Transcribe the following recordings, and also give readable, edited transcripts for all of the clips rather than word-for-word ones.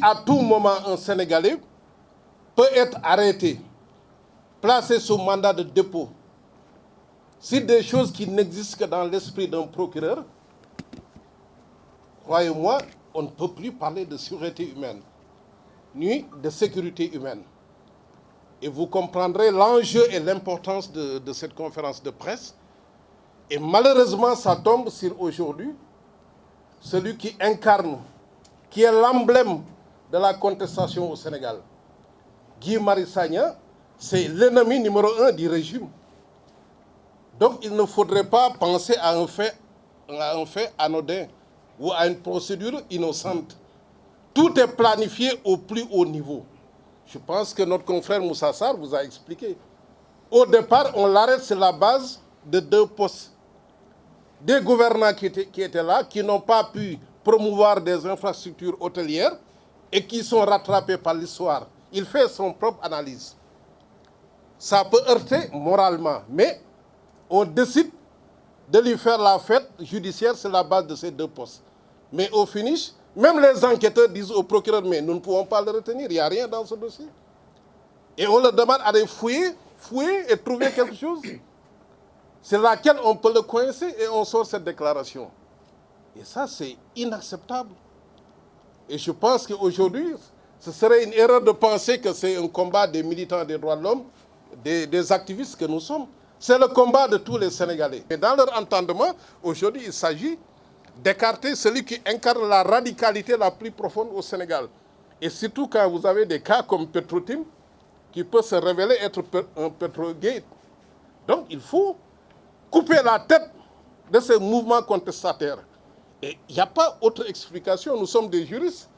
à tout moment un Sénégalais peut être arrêté, placé sous mandat de dépôt, sur des choses qui n'existent que dans l'esprit d'un procureur, croyez-moi, on ne peut plus parler de sûreté humaine, ni de sécurité humaine. Et vous comprendrez l'enjeu et l'importance de cette conférence de presse. Et malheureusement, ça tombe sur aujourd'hui celui qui incarne, qui est l'emblème de la contestation au Sénégal. Guy Marius Sagna, c'est l'ennemi numéro 1 du régime. Donc il ne faudrait pas penser à un fait anodin ou à une procédure innocente. Tout est planifié au plus haut niveau. Je pense que notre confrère Moussa Sarr vous a expliqué. Au départ, on l'arrête sur la base de 2 postes. Des gouvernants qui étaient là, qui n'ont pas pu promouvoir des infrastructures hôtelières et qui sont rattrapés par l'histoire. Il fait son propre analyse. Ça peut heurter moralement, mais on décide de lui faire la fête judiciaire sur la base de ces 2 postes. Mais au finish, même les enquêteurs disent au procureur, mais nous ne pouvons pas le retenir, il n'y a rien dans ce dossier. Et on leur demande d'aller fouiller et trouver quelque chose. C'est laquelle on peut le coincer et on sort cette déclaration. Et ça, c'est inacceptable. Et je pense qu'aujourd'hui, ce serait une erreur de penser que c'est un combat des militants des droits de l'homme, des activistes que nous sommes. C'est le combat de tous les Sénégalais. Et dans leur entendement, aujourd'hui, il s'agit d'écarter celui qui incarne la radicalité la plus profonde au Sénégal. Et surtout quand vous avez des cas comme Petro-Tim, qui peut se révéler être un Petrogate. Donc il faut couper la tête de ces mouvements contestataires. Et il n'y a pas autre explication. Nous sommes des juristes.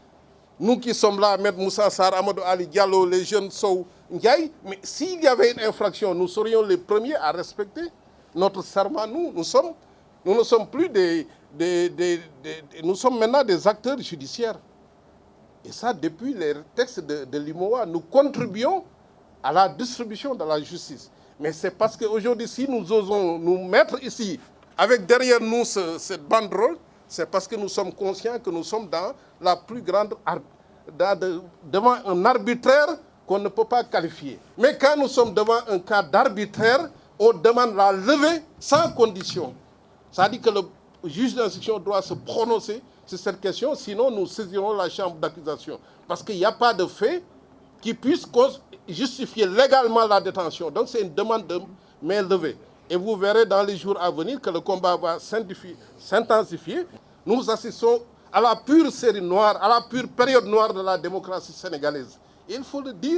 Nous qui sommes là, M. Moussa Sarr, Amadou Ali Diallo, les jeunes Sow, Ndiaye, mais s'il y avait une infraction, nous serions les premiers à respecter notre serment. Nous ne sommes plus nous sommes maintenant des acteurs judiciaires. Et ça, depuis les textes de l'IMOA, nous contribuons à la distribution de la justice. Mais c'est parce qu'aujourd'hui, si nous osons nous mettre ici, avec derrière nous cette banderole, c'est parce que nous sommes conscients que nous sommes dans la plus grande... devant un arbitraire qu'on ne peut pas qualifier. Mais quand nous sommes devant un cas d'arbitraire, on demande la levée sans condition. Ça dit que le juge d'instruction doit se prononcer sur cette question, sinon nous saisirons la chambre d'accusation. Parce qu'il n'y a pas de fait qui puisse justifier légalement la détention. Donc c'est une demande de main levée. Et vous verrez dans les jours à venir que le combat va s'intensifier. Nous assistons à la pure série noire, à la pure période noire de la démocratie sénégalaise. Il faut le dire.